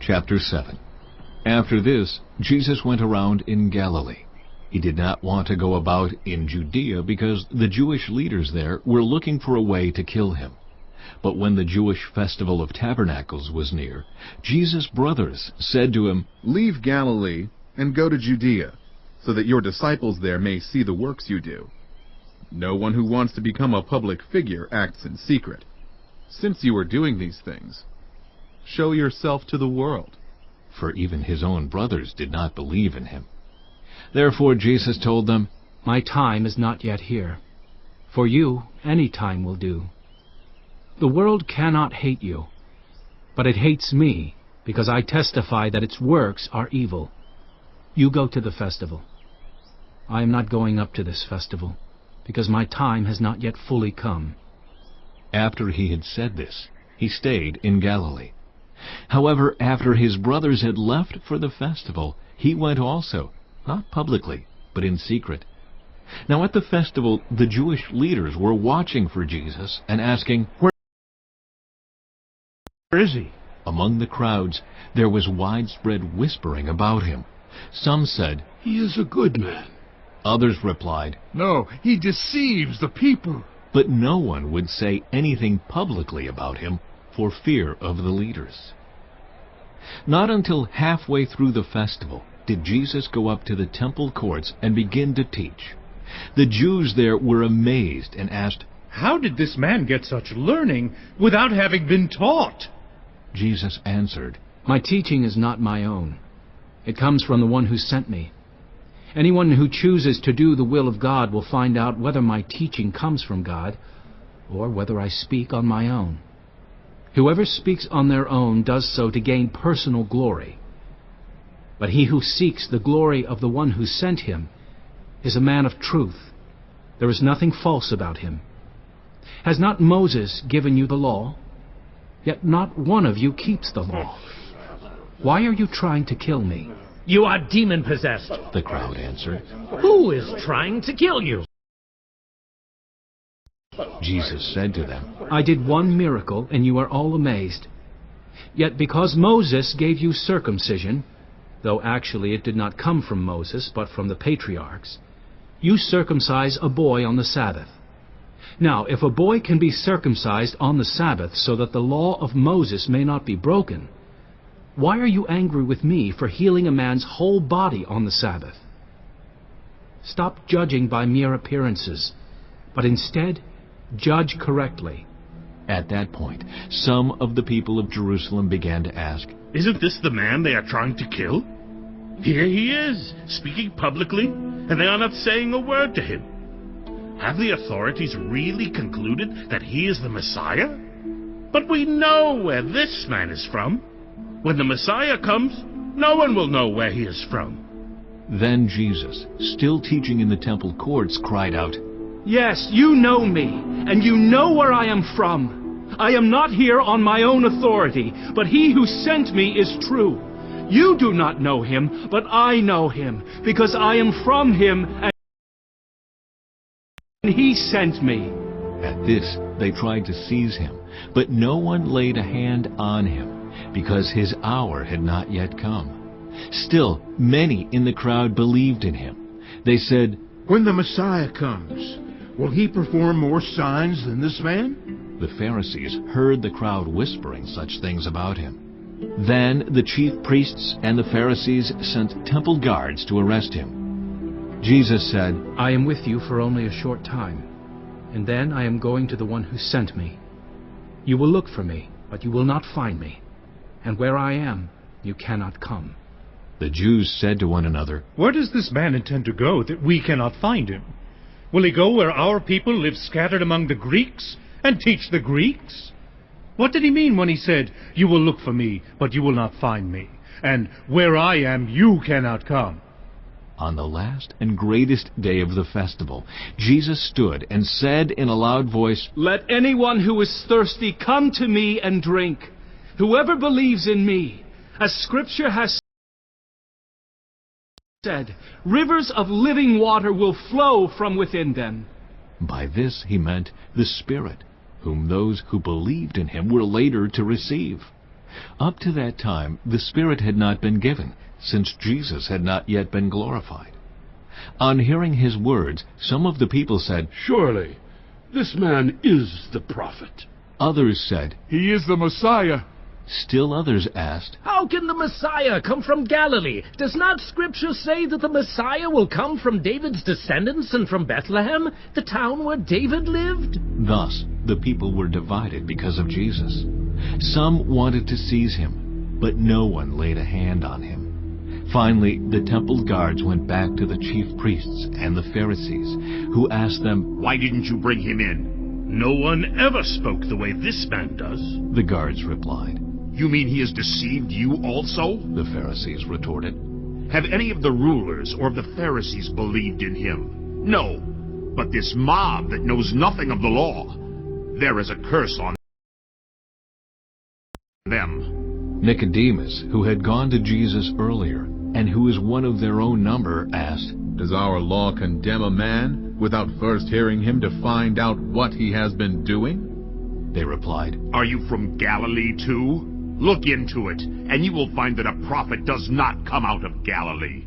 Chapter 7. After this, Jesus went around in Galilee. He did not want to go about in Judea because the Jewish leaders there were looking for a way to kill him. But when the Jewish festival of tabernacles was near, Jesus' brothers said to him, "Leave Galilee and go to Judea, so that your disciples there may see the works you do. No one who wants to become a public figure acts in secret. Since you are doing these things, show yourself to the world." For even his own brothers did not believe in him. Therefore Jesus told them, "My time is not yet here. For you, any time will do. The world cannot hate you, but it hates me, because I testify that its works are evil. You go to the festival. I am not going up to this festival, because my time has not yet fully come." After he had said this, he stayed in Galilee. However, after his brothers had left for the festival, he went also, not publicly, but in secret. Now at the festival, the Jewish leaders were watching for Jesus and asking, "Where is he?" Among the crowds, there was widespread whispering about him. Some said, "He is a good man." Others replied, "No, he deceives the people." but no one would say anything publicly about him for fear of the leaders. Not until halfway through the festival did Jesus go up to the temple courts and begin to teach. The Jews there were amazed and asked, "How did this man get such learning without having been taught?" Jesus answered, My teaching is not my own. It comes from the one who sent me. Anyone who chooses to do the will of God will find out whether my teaching comes from God or whether I speak on my own. Whoever speaks on their own does so to gain personal glory. But he who seeks the glory of the one who sent him is a man of truth. There is nothing false about him. Has not Moses given you the law? Yet not one of you keeps the law. Why are you trying to kill me? "You are demon-possessed." the crowd answered. "Who is trying to kill you?" Jesus said to them, I did one miracle, and you are all amazed. Yet because Moses gave you circumcision, though actually it did not come from Moses, but from the patriarchs, you circumcise a boy on the Sabbath. Now, if a boy can be circumcised on the Sabbath so that the law of Moses may not be broken, why are you angry with me for healing a man's whole body on the Sabbath? Stop judging by mere appearances, but instead judge correctly." At that point, some of the people of Jerusalem began to ask, "Isn't this the man they are trying to kill? Here he is, speaking publicly, and they are not saying a word to him. Have the authorities really concluded that he is the Messiah? But we know where this man is from. When the Messiah comes, no one will know where he is from." Then Jesus, still teaching in the temple courts, cried out, Yes, you know me, and you know where I am from. I am not here on my own authority, but he who sent me is true. You do not know him, but I know him, because I am from him, and he sent me. At this they tried to seize him, but no one laid a hand on him, because his hour had not yet come. Still, many in the crowd believed in him. They said, "When the Messiah comes, will he perform more signs than this man?" The Pharisees heard the crowd whispering such things about him. Then the chief priests and the Pharisees sent temple guards to arrest him. Jesus said, I am with you for only a short time, and then I am going to the one who sent me. You will look for me, but you will not find me, and where I am, you cannot come. The Jews said to one another, "Where does this man intend to go that we cannot find him? Will he go where our people live scattered among the Greeks and teach the Greeks? What did he mean when he said, 'You will look for me, but you will not find me,' and 'Where I am, you cannot come'?" On the last and greatest day of the festival, Jesus stood and said in a loud voice, Let anyone who is thirsty come to me and drink. Whoever believes in me, as Scripture has said, rivers of living water will flow from within them. By this he meant the Spirit, whom those who believed in him were later to receive. Up to that time, the Spirit had not been given, since Jesus had not yet been glorified. On hearing his words, some of the people said, "Surely, this man is the prophet." Others said, "He is the Messiah." Still others asked, How can the Messiah come from Galilee? Does not Scripture say that the Messiah will come from David's descendants and from Bethlehem, the town where David lived? Thus, the people were divided because of Jesus. Some wanted to seize him, but no one laid a hand on him. Finally, the temple guards went back to the chief priests and the Pharisees, who asked them, "Why didn't you bring him in?" No one ever spoke the way this man does. The guards replied. "You mean he has deceived you also?" The Pharisees retorted. "Have any of the rulers or of the Pharisees believed in him?" "No, but this mob that knows nothing of the law, there is a curse on them." Nicodemus, who had gone to Jesus earlier, and who was one of their own number, asked, Does our law condemn a man without first hearing him to find out what he has been doing? They replied, "Are you from Galilee too? Look into it, and you will find that a prophet does not come out of Galilee."